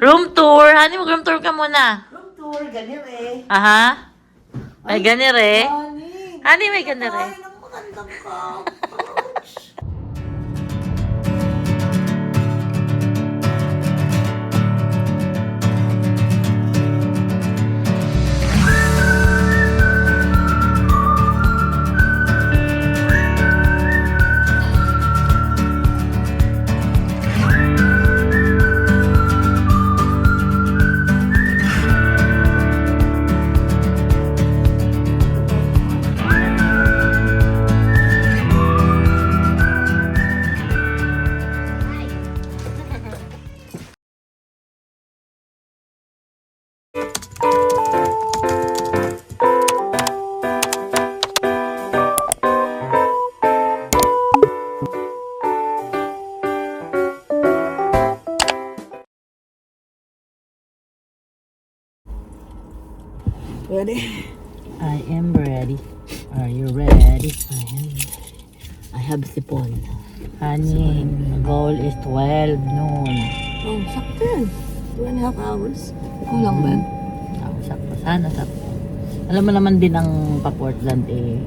Room tour. Honey, mag-room tour ka muna. Room tour, ganyan eh. Aha. May ganir eh. Honey, Honey, may ganir eh. ay, ng magandang ka. Ready? I am ready. Are you ready? I have sipon. Honey, the goal is 12 noon. Oh, sakto yan. 2.5 hours. Kulang ba? Sakto. Sana sakto. Alam mo naman din ang pa-Portland eh.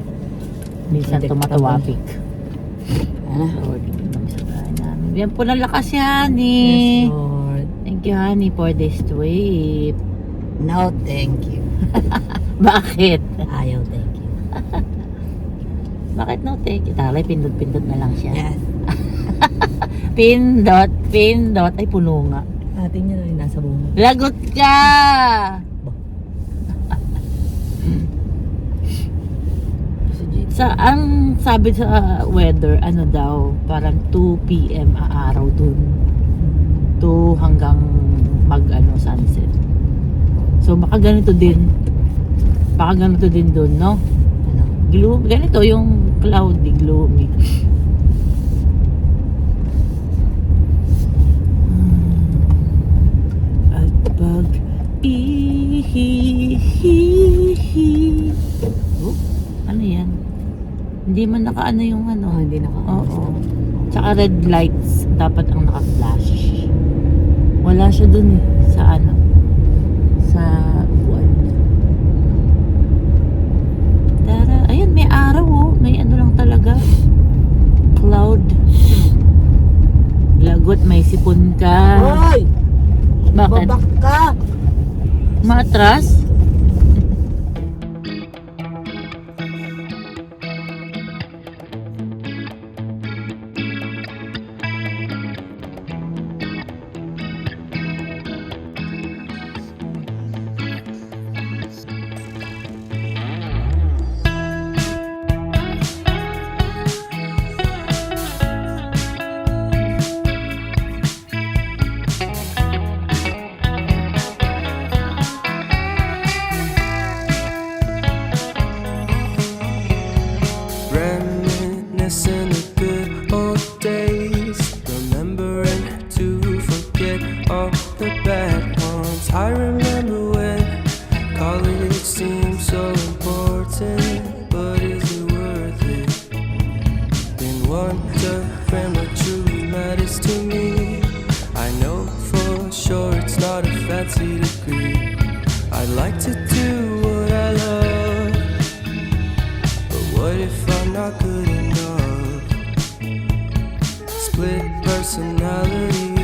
Minsan tumatawapik. Lord, naman sa bahay namin. Yan po ng lakas si Honey. Yes, Lord. Thank you, Honey, for this trip. No, thank you. Bakit? Ayaw, thank you. Bakit no take? Italay, pindot-pindot na lang siya. Yes. Pindot, pindot. Ay, puno nga. Ating yun rin nasa bunga. Lagot ka! Sa ang sabi sa weather, ano daw, parang 2 p.m. aaraw dun. 2 hanggang sunset. So baka ganito din. Baka ganito din dun, no? Ano? Gloomy. Ganito yung cloudy, gloomy. At pag ihihihi. Oh, ano yan? Hindi man nakaano yung ano. Oh, hindi naka. Oo. Tsaka red lights dapat ang naka-flash. Wala siya dun eh. Sa ano? Sa buwan. Tara. Ayun, may araw oh. May ano lang talaga. Cloud. Lagot, may sipon ka. Hoy! Bakit? Babak ka! Matras? Reminiscing the good old days, remembering to forget all the bad ones. I remember when college seemed so important, but is it worth it? Been wondering what truly matters to me. I know for sure it's not a fancy degree. I'd like to do what I love, but what if I'm not good enough? Split personality,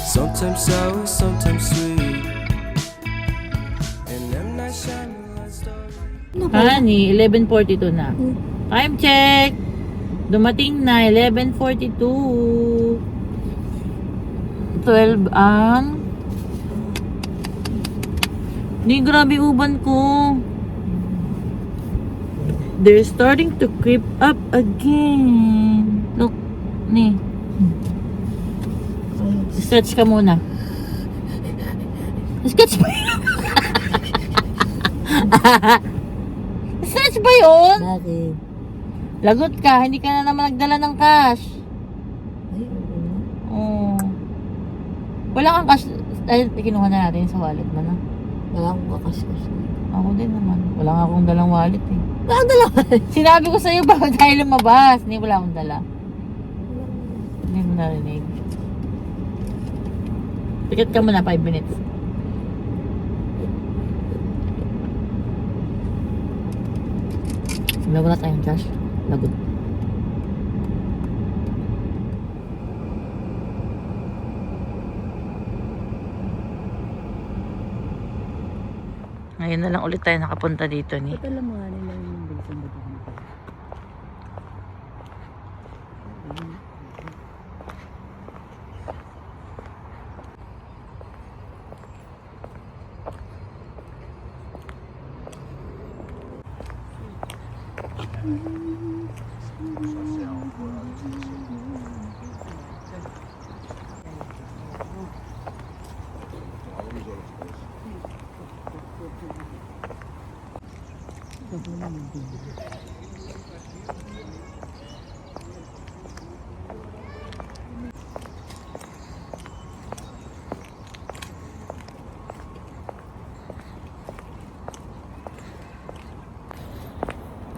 sometimes sour, sometimes sweet. And M. Night Shyamalan story. Honey, 11:42 na. Time check! Dumating na, 11:42. 12 ang... Hindi, grabe uban ko. They're starting to creep up again. Look, ni. Stretch ka muna. Stretch ba yun? Stretch ba yun? Bakit? Lagot ka, hindi ka na naman nagdala ng cash. Ay, oo. Oh. Wala kang cash. Ay, kinuha na natin sa wallet mo na. Wala akong kakas-kas. Ako din naman. Wala nga akong dalang wallet eh. Wala akong dala. Sinabi ko sa'yo bago tayo lumabas. Hindi, wala akong dala. Hindi mo narinig. Pikit ka muna, 5 minutes. Wala tayong cash. Lagot. Ngayon na lang ulit tayo nakapunta dito ni. Ba't alam mo nga nila yung bilisan ba dito?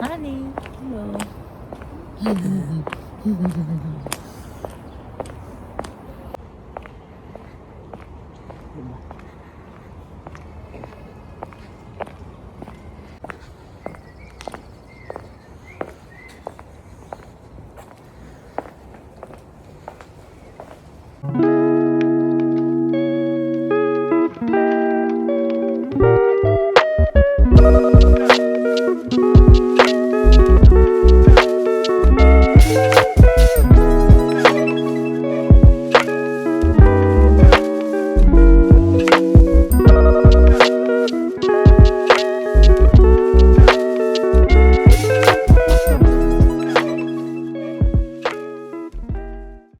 Honey. Hello.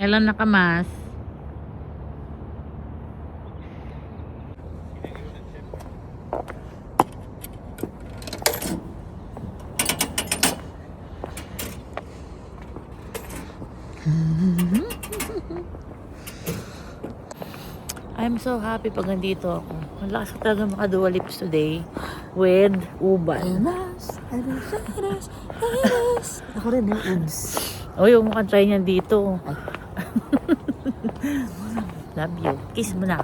Kailan nakamas? I'm so happy pag nandito ako. Ang lakas ko talaga makadual lips today with uban. Ako rin yung ubs. O yung mukhang try niyan dito. Love you. Kiss mo na.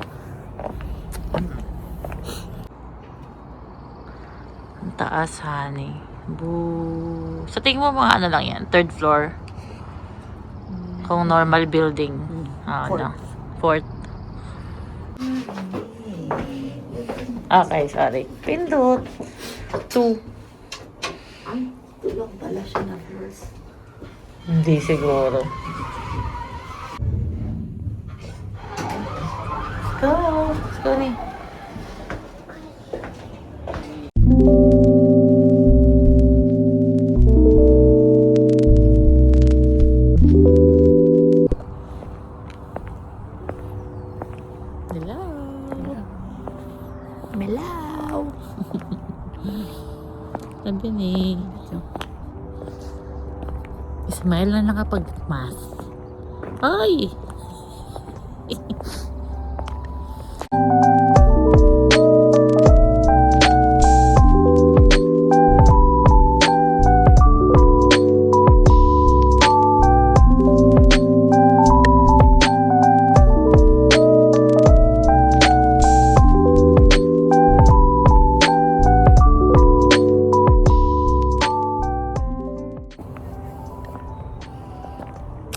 Ang taas, honey. Boo. Sa tingin mo mga ano lang yan? Third floor? Kung normal building. Ano? Fourth. Okay, sorry. Pindot. 2. Ay, tulong pala siya na first. Hindi siguro. Go! Let's go ni. Hello! Melaw! Sabi ni. Ismael na nakapag-math. Ay!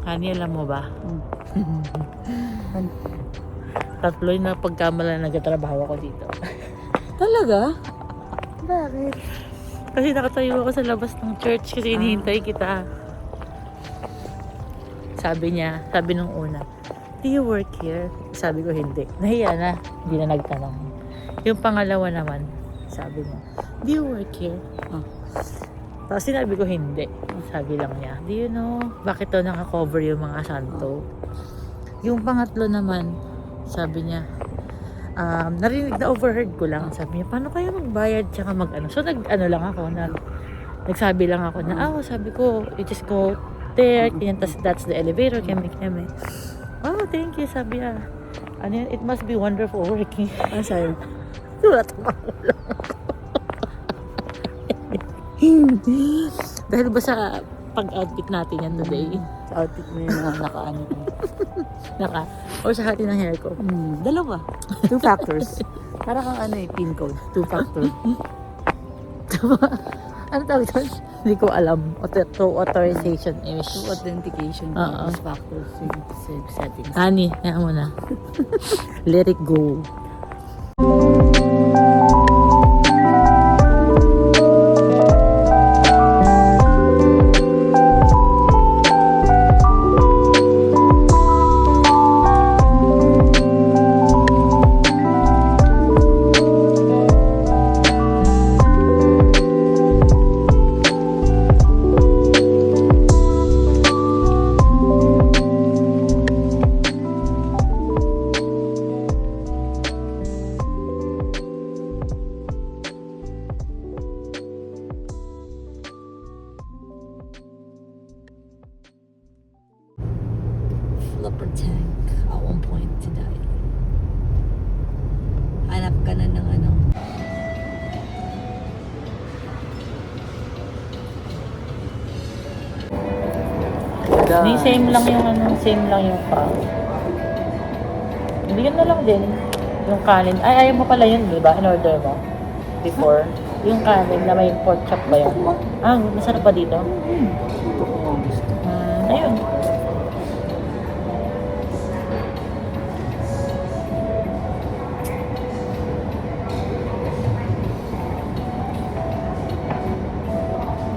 Hani, alam mo ba? Tatlo yung napagkamala na nagtatrabaho ako dito. Talaga? Bakit? Kasi nakatayo ako sa labas ng church kasi hinihintay kita. Sabi niya, sabi nung una, do you work here? Sabi ko hindi. Nahiya na, hindi na nagtanong. Yung pangalawa naman, sabi niya, do you work here? Oh. Tapos sinabi ko hindi. Sabi lang niya, do you know, bakit daw nakakover yung mga santo? Yung pangatlo naman, sabi niya, narinig na overheard ko lang. Sabi niya, paano kayo magbayad tsaka mag-ano? So nag-ano lang ako, nagsabi lang ako na, sabi ko, you just go there, that's the elevator, keme. Oh, thank you, sabi niya. Ano yun, it must be wonderful working. Ano sa'yo? Wala tumawa lang ako. Dahil ba sa pag-outfit natin yan today, Sa outfit mo yun na naka-ano. Or sa hati ng hair ko. Dalawa. 2 factors. Para kang ano eh, pin code. 2 factor. Ano tawag doon? Hindi ko alam. Authorization-ish. 2 authentication. Oo. 2 factors. Save settings. Honey, kaya mo na. Let it go. Flipper tank at one point today. Hanap ka na ng ano. Hindi, same lang yung same lang yung pa. Bigyan na lang din yung kanin. Ay, ayaw mo pala yun, di ba? In-order mo before. Yung kanin na may pork chop ba yun? Ah, masarap pa dito? Ayun.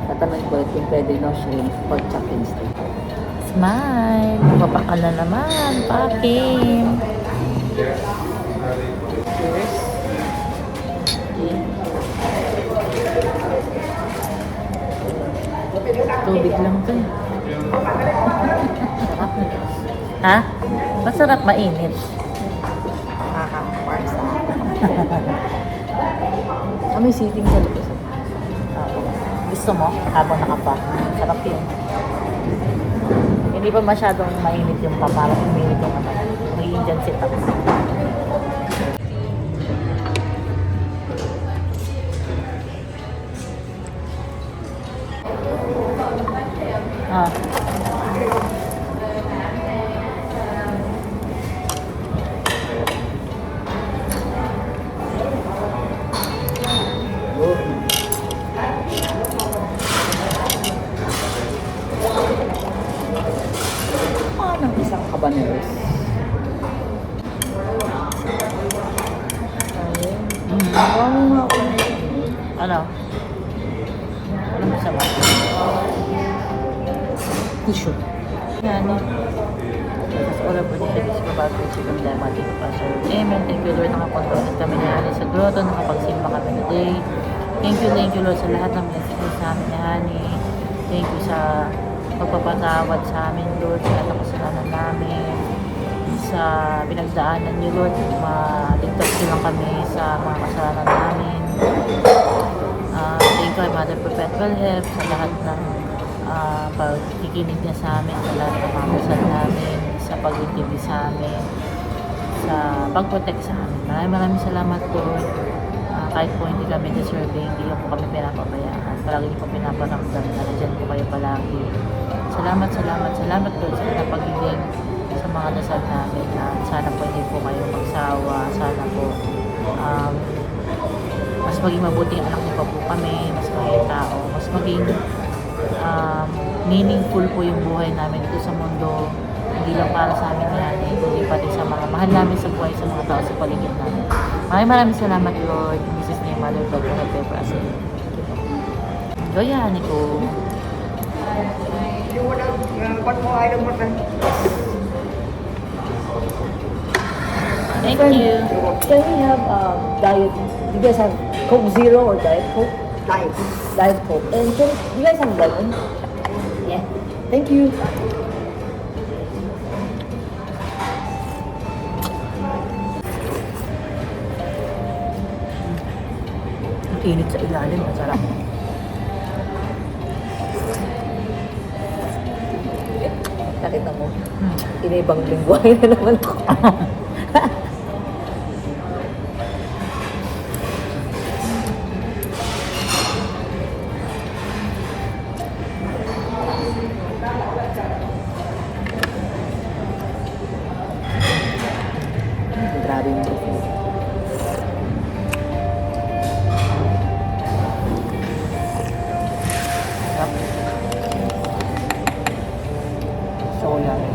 Tatanong ko kung pwede no shrimp or chop and steak. Smile. Mapapakal na naman. Pakim. Cheers. Tubig lang to eh. Ha? Masarap mainit. Nakaka-parsa. Kami sitting sa labas. Gusto mo? Habang nakapa. Sarap yun. Hindi pa masyadong mainit yung pa. Parang uminit yung ano. Magiging dyan sit up. Ah. Ng isang habaneros. Ano? Ano masama? Tissue. Yan eh. That's all of the is about the chicken lemon dito pa sir. Amen. Thank you Lord. Nakakontrolet kami ni Hani sa grotto. Nakapagsimba kami na day. Thank you Lord sa lahat ng blessings sa amin ni Hani. Thank you sa pagpapatawad sa amin Lord. Sa lahat ng kasalanan namin. Sa pinagdaanan niyo Lord. Maligtas niyo lang kami sa mga kasalanan namin. Thank you kay Mother Perpetual Help sa lahat ng pagkikinig niya sa amin, sa lahat ng mga kasal namin, sa pag-intindi sa amin, sa pag-protect sa amin. Maraming salamat Lord. Kahit po hindi kami deserving, hindi po kami pinapabayaan. Palagi niyo po pinaparamdam na nandiyan po kayo palagi. Salamat Lord sa pagiging sa mga dasal namin. Sana po hindi po kayo magsawa. Sana po mas maging mabuting anak niyo pa po kami, mas maging tao, mas maging meaningful po yung buhay namin dito sa mundo. Hindi lang para sa amin yan, kundi pati sa mga mahal namin sa buhay, sa mga tao sa paligid namin. Maraming salamat Lord. In Jesus' name, Mother God, and I pray for us. Enjoy yan, Nico. Thank you. Can we have diet? You guys have Coke Zero or Diet Coke? Diet Coke. And can you guys have lemon? Yeah. Thank you. Ang init sa ilalim, masarap. Nakita mo? Inibang lingwahe na naman ako. having tofu. So yummy.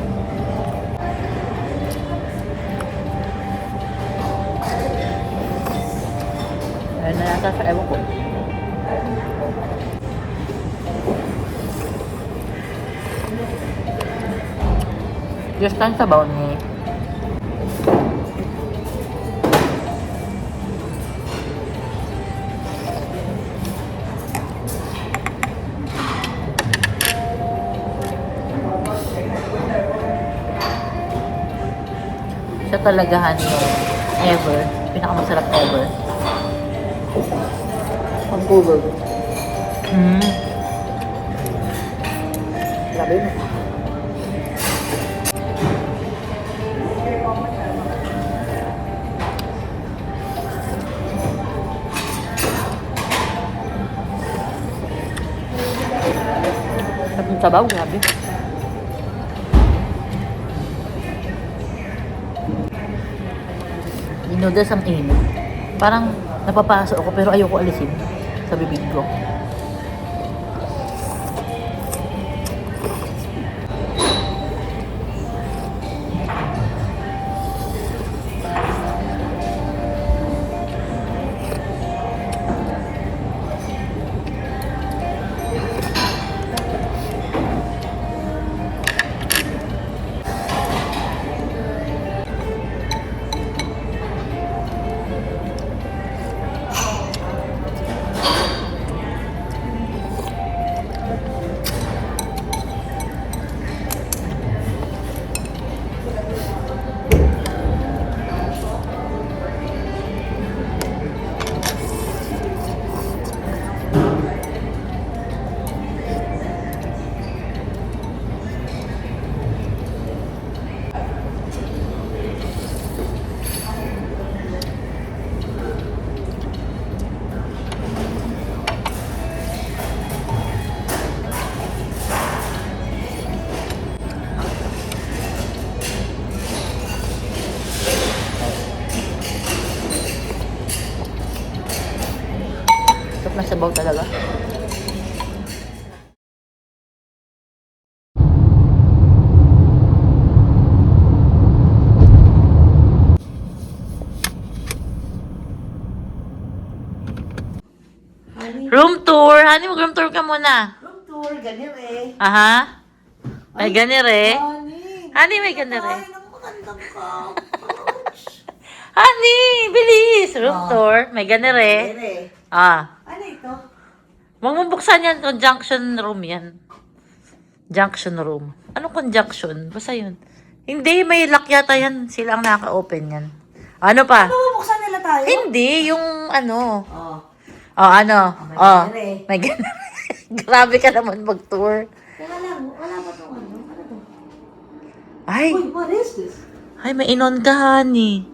Ayun na yata sa ewan ko. Just lang sabaw ni siya talagahan yung ever. Pinakamasarap ever. Vancouver. Grabe mo. Sarap ng sabaw, grabe. Noodles ang init. Parang napapasok ako pero ayoko alisin sa bibig ko. Sarap ng sabaw talaga. Room tour. Hani, mag-room tour ka muna. Room tour, ganyan eh. Aha. May ganire. Honey, Hani, may ganire. ay, naku, magandang ka. Hani, bilis. Room Ah. tour. May ganire. Ganyan eh. Ah. Ano ito? Huwag mong buksan yan. Conjunction room yan. Junction room. Anong conjunction? Basta yun. Hindi, may lock yata yan. Sila ang naka-open yan. Ano pa? Ano, bubuksan nila tayo? Hindi, yung ano. Oh. Oh, ano? may Oh, ganire. may ganire. Grabe ka naman mag-tour. Teka lang, wala pa itong ano. Ano to? Ay, Uy, what is this? ay, may inon ka, honey.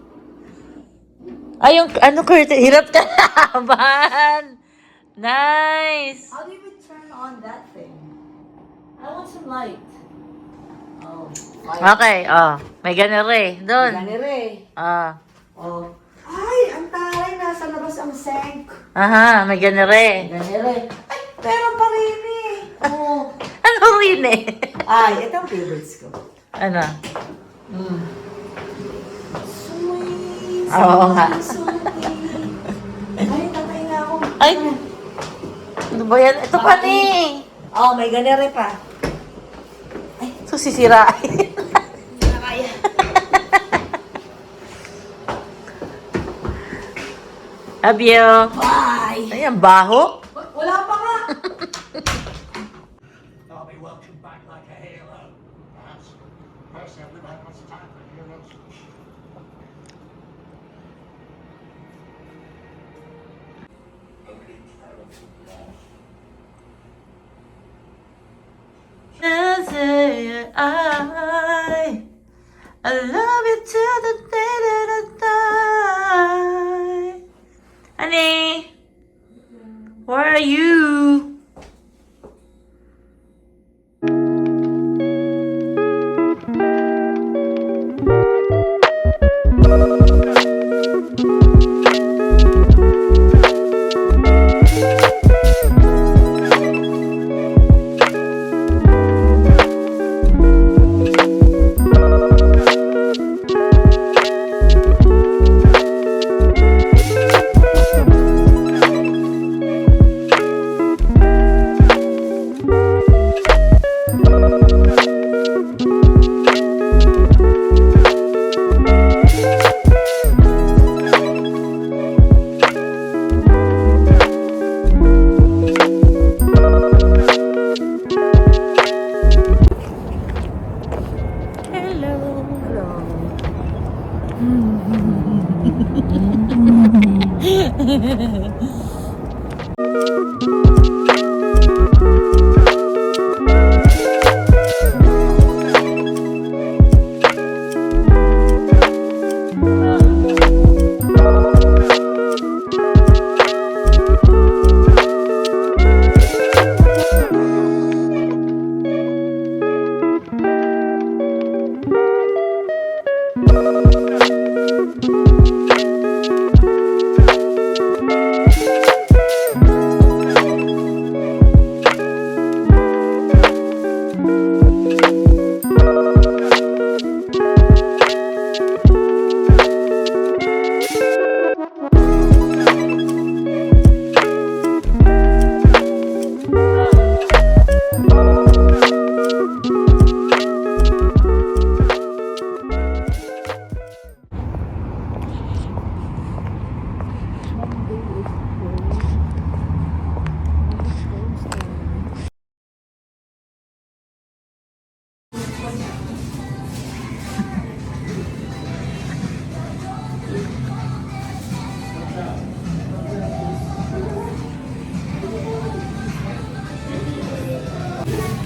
Ay, yung, ano, curtain. Hirap ka naman. Nice. How do you turn on that thing? I want some light. Oh. Okay, oh. May ganire. Doon. Ganire. Ah. Oh. Ay, ang taray. Nasa labas ang sink. Aha, may ganire. Ganire. Ay, pero pa rin eh. Oh. Ano rin eh? Ay, ito ang favorites ko. Ano? Sweet. Oo nga. Sweet. Ay, tatay nga ako. Ay! Ano ba yan? Ito pa ni! Oh, may ganire pa. So, sisirain. Hindi na kaya. Love you. Bye! Ay, ang baho. Wala pa nga. I'll be welcomed back like a hero. Perhaps. Personally, I've never had much time for heroes. I love you till the day that I die. Honey, where are you?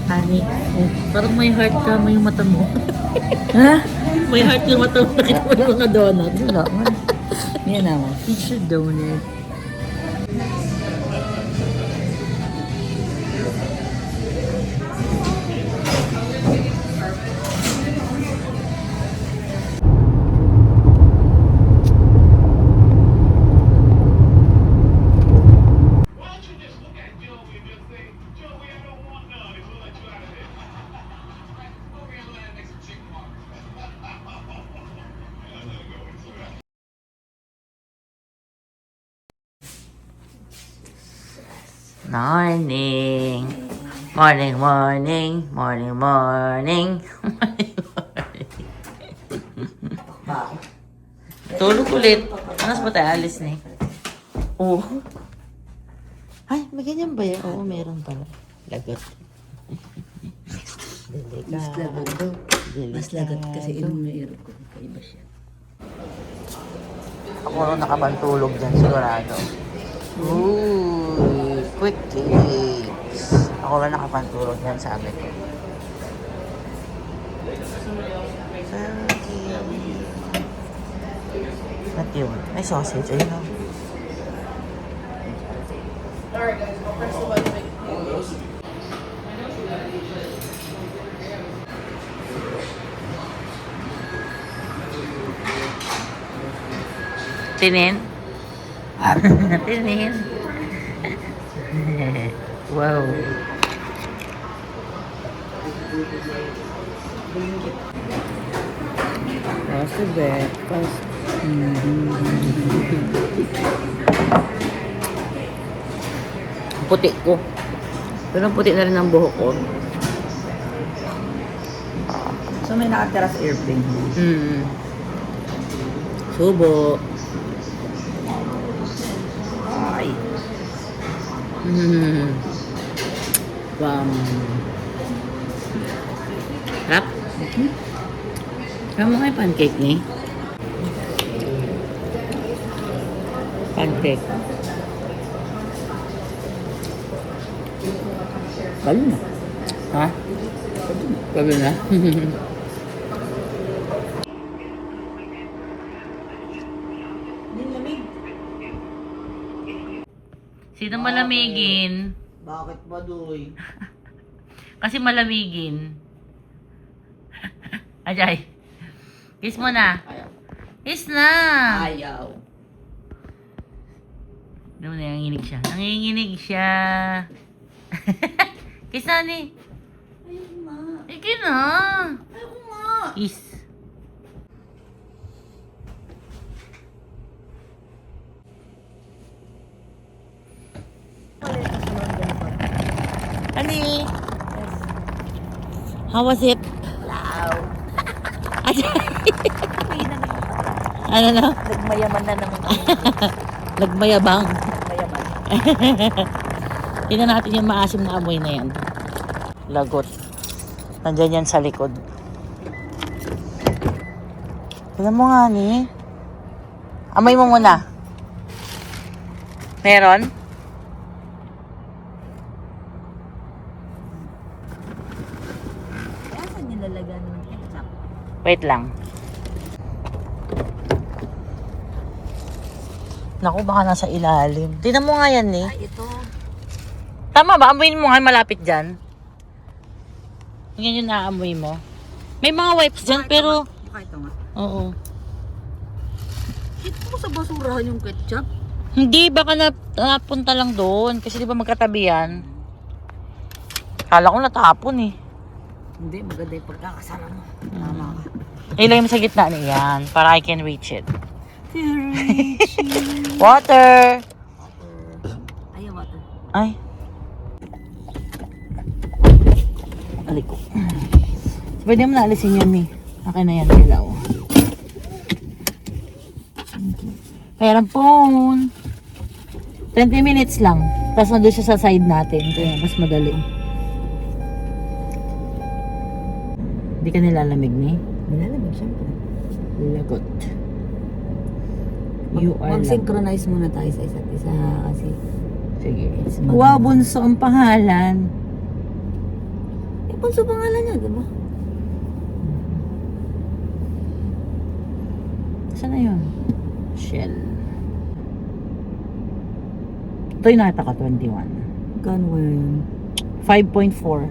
Honey, parang may heart ka, may mata mo. Ha? May heart yung mata mo. Nakita mo yung mga donut. Wala man. Yan naman. Teacher donut. Why don't you just look at Joey and just say, Joey, I don't want none, and we'll let you out of this. Over here, let next to chicken walk. Morning. Morning, morning. Morning, morning. Bakit? Tulog ulit. Anas ba tayo? Alis na eh. Oo. Ay, may ganyan ba yan? Oo, meron pala. Lagot. Mas lagot daw. Mas lagot kasi inom na aircon. Kaiba siya. Ako rin nakabantulog dyan, sigurado. Ooh, quick tips. Ako rin nakapantulog dyan, sabi ko. Ba't yun? May sausage, ayun o. Tinin? Tinin. Wow. After breakfast. Puti ko. Pero puti na rin ang buhok ko. So may nakatira sa airplane. Subo. Ay. Wow. Rap? Kaya mo kayo pancake ni? Pancake. Kalo na. Ha? Sabi na? Sino malamigin? Bakit ba, Doy? Kasi malamigin. Ajay. Kiss mo na. Ayaw. Kiss na. Ayaw. Ano, nanginginig siya. Nanginginig siya. Kiss na ni. Ayaw nga. Iki na. Ayaw nga. Kiss. Honey. How was it? Wow. Ano na? Nagmayaman na naman ako. Nagmayabang. Nagmayaman. Tingnan natin yung maasim na amoy na yan. Lagot. Nandyan yan sa likod. Tignan mo nga ni. Amoy mo muna. Meron? Kaya saan nilalagyan ng ketchup? Wait lang. Naku, baka nasa ilalim. Tignan mo nga yan, eh. Ay, ito. Tama ba? Amoyin mo nga, malapit dyan. Yan yung naamoy mo. May mga wipes dyan, pero... Baka ito nga. Oo. Ito mo sa basurahan yung ketchup? Hindi, baka napunta lang doon. Kasi di ba magkatabi yan? Kala ko natapon eh. Hindi, maganda yung pagkakasara mo. Tama ka. Ilagay mo sa gitna niyan para I can reach it. Water! Ayaw, water. Ay. Alik ko. Pwede mo naalisin yun eh. Akin na yan, ilaw. Pera phone. 20 minutes lang. Tapos nandun siya sa side natin. Kaya mas madali. Hindi ka nilalamig ni? Nilalamig, syempre. Lagot. You are lagot. Mag-synchronize muna tayo sa isa't isa kasi Sige. It's maganda. Wow, Bunso ang pangalan. Bunso pangalan niya, diba? Saan na yun? Shell. Ito yung nakita ko, 21. Magkano kaya yun? 5.4.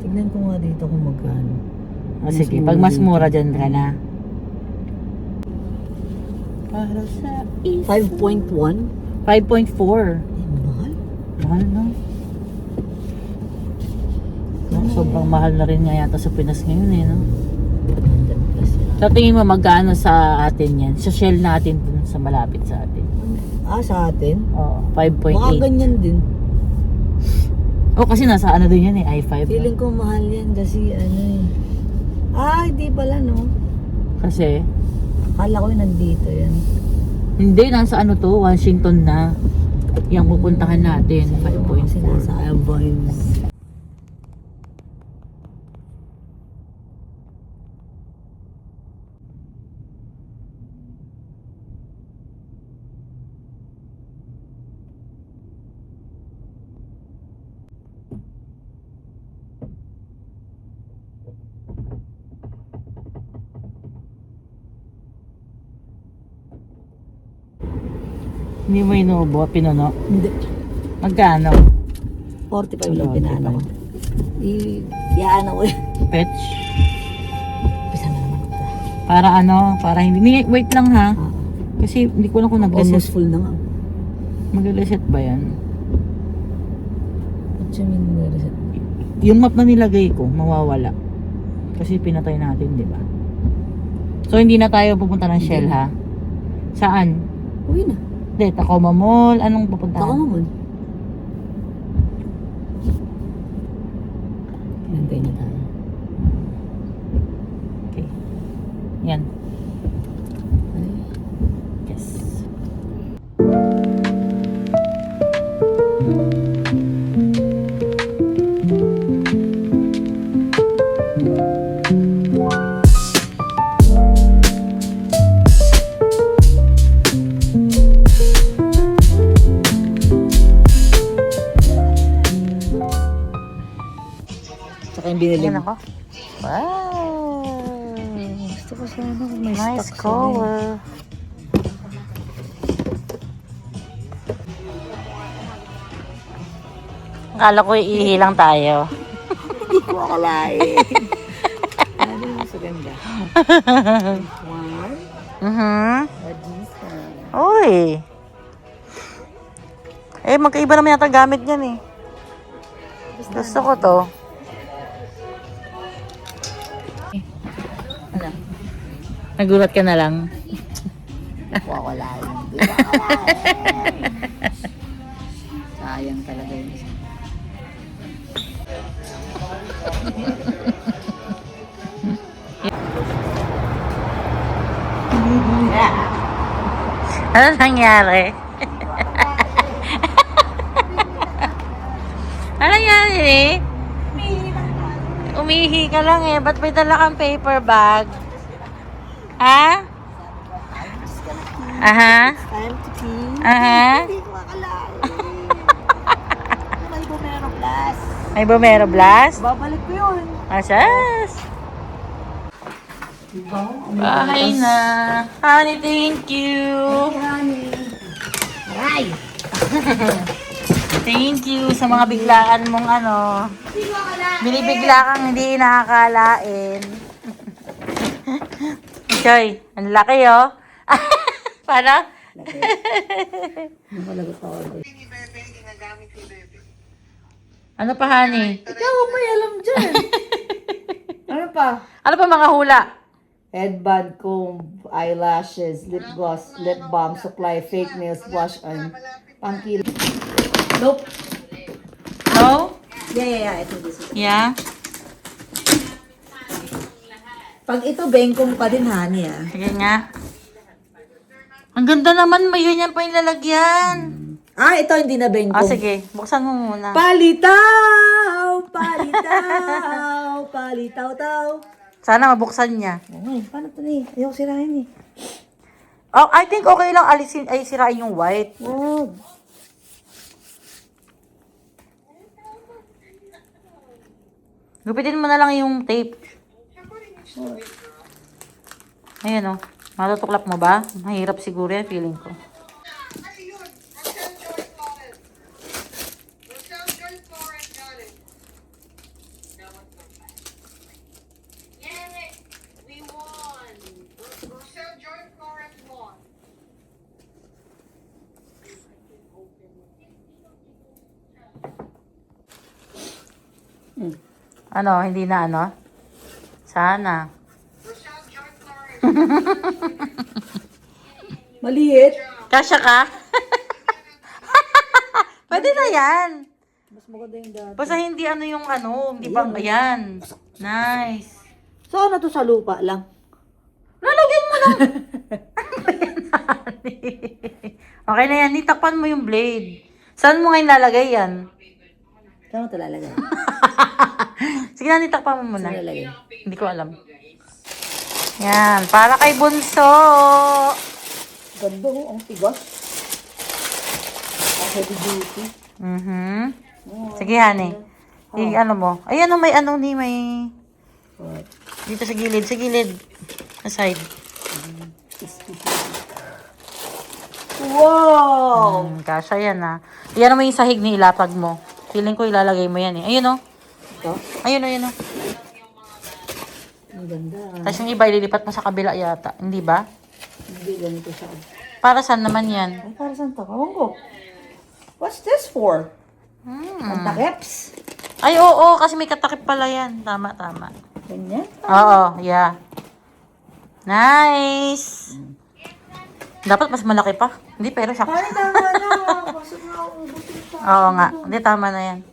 Tignan ko nga dito kung magkano. O sige, pag mas mura dyan ka na. Para sa 5.1? 5.4. Mahal. Mahal no? Sobrang mahal na rin nga yata sa Pinas ngayon eh, no? 100 plus yan. Sa tingin mo, magkano sa atin yan? Sa shell natin dun sa malapit sa atin. Ah, sa atin? Oo, Baka 5.8. ganyan din. Oh, kasi nasa ano din yan eh, i5. Feeling ko mahal yan kasi ano eh. Ah, hindi pala no. Kasi, Akala ko yung nandito yan. hindi, nasa ano to, Washington na. Yung pupuntahan natin, Kasi nasa 5.4. Avines. Hindi mo inuubo, pinuno. Hindi. Magkano? 45 lang pinaano ko. Iyaan ako eh. Fetch? Pisa na naman ito. Para ano, para hindi, wait lang ha. Kasi hindi ko lang kung Almost nag-reset. full na nga. Mag-reset ba yan? What you mean may reset? Yung map na nilagay ko, mawawala. Kasi pinatay natin, di ba? So, hindi na tayo pupunta ng Shell, ha? Saan? Uwi na. Hindi, Tacoma Mall. Anong pupuntahan? Tako mo mo. Nantay na tayo. Okay. Yan. Ay. Yes. Tsaka yung binili Ayan mo. ako. Wow! Gusto ko sana kung may Nice stock color. Akala ko iihi lang tayo. Hindi ko akalain. Ano yung mas ganda? One. Adisa. Uy! Eh, magkaiba naman yata gamit niyan eh. Gusto ko to. Ano? Nagulat ka na lang. Wakalain. Hindi ko akalain. Sayang talaga yun. Ano nangyari? Ano nangyari? Umihi ka lang eh. Ba't may dala kang paper bag? Ha? Aha. Time to pee. Aha. Hindi ko akalain. May Bomero Plus. May Bomero Blast? Babalik ko yun. Asas. Diba? Bahay na. Honey, thank you. Honey. Ay! Thank you sa mga biglaan mong ano. Binibigla kang hindi nakakalain. Choy, ang laki oh. Paano? Nakalagot ako. Ano pa, honey? Ikaw ang may alam dyan. Ano pa? Ano pa mga hula? Headband, comb, eyelashes, lip gloss, lip balm, supply, fake nails, blush on, pangkil. Nope. No? Yeah. I think this is. Yeah? Pag ito, bengkong pa din, honey, ah. Sige nga. Ang ganda naman, may ganyan pa yung lalagyan. Ah, ito hindi na bengkong. Ah, sige. Buksan mo muna. Palitaw! Palitaw! Palitaw-taw! Sana mabuksan niya. Okay, paano ito na eh? Ayoko sirahin eh. Oh, I think okay lang alisin ay sirain yung white. Wag. Gupitin mo na lang yung tape. Ayan oh. Matutuklap mo ba? Mahirap siguro yan, feeling ko. Ano, hindi na ano? Sana. Maliit. Kasya ka? Pwede na yan. Mas maganda yung dati. Basta hindi ano yung ano, hindi bang, ayan. Nice. So, ano to sa lupa lang? Lalagyan mo lang. Okay na yan, nitakpan mo yung blade. Saan mo ngayon lalagay yan? Saan mo ito lalagay? Sige na, nitakpan mo muna. Saan lalagay? Hindi ko alam. Yan, para kay Bunso. Ganda oh, ang tigas. Ang heavy duty. Sige, honey. Yung ano mo. Ayan, oh, may ano ni, may... What? Dito sa gilid, sa gilid. Sa side. Wow! Kasha yan, ha. Yan mo yung sahig ni ilapag mo. Feeling ko ilalagay mo yan, eh. Ayun, oh. Ito? Ayun, ayun, oh. Ang ganda. Tapos yung iba, ililipat mo sa kabila yata. Hindi ba? Hindi ganito siya. Para saan naman yan? Ay, para saan to? Kawang ko. What's this for? Ang takip? Ay, oo, kasi may katakip pala yan. Tama, tama. Ganyan? Oo, yeah. Nice! Dapat mas malaki pa. Hindi, pero siya. Ay, tama na. Basag na ako. Oo nga. Hindi, tama na yan.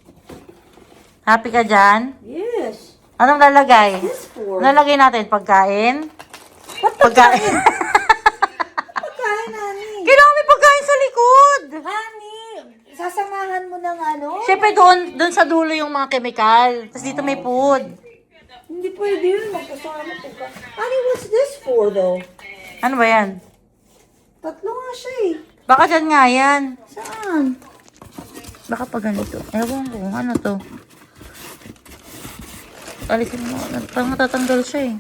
Happy ka dyan? Yes. Anong lalagay? This for? Anong lalagay natin? Pagkain? Ba't Pagkain. pagkain, honey? Kailangan may pagkain sa likod. Honey, sasamahan mo ng ano? Siyempre doon sa dulo yung mga chemical. Tapos dito may food. Hindi pwede yun. Magkasama pagkain. Honey, what's this for though? Ano ba yan? Tatlo nga siya eh. Baka dyan nga yan. Saan? Baka pa ganito. Ewan ko. Ano to? Alisin mo. Parang natatanggal siya eh.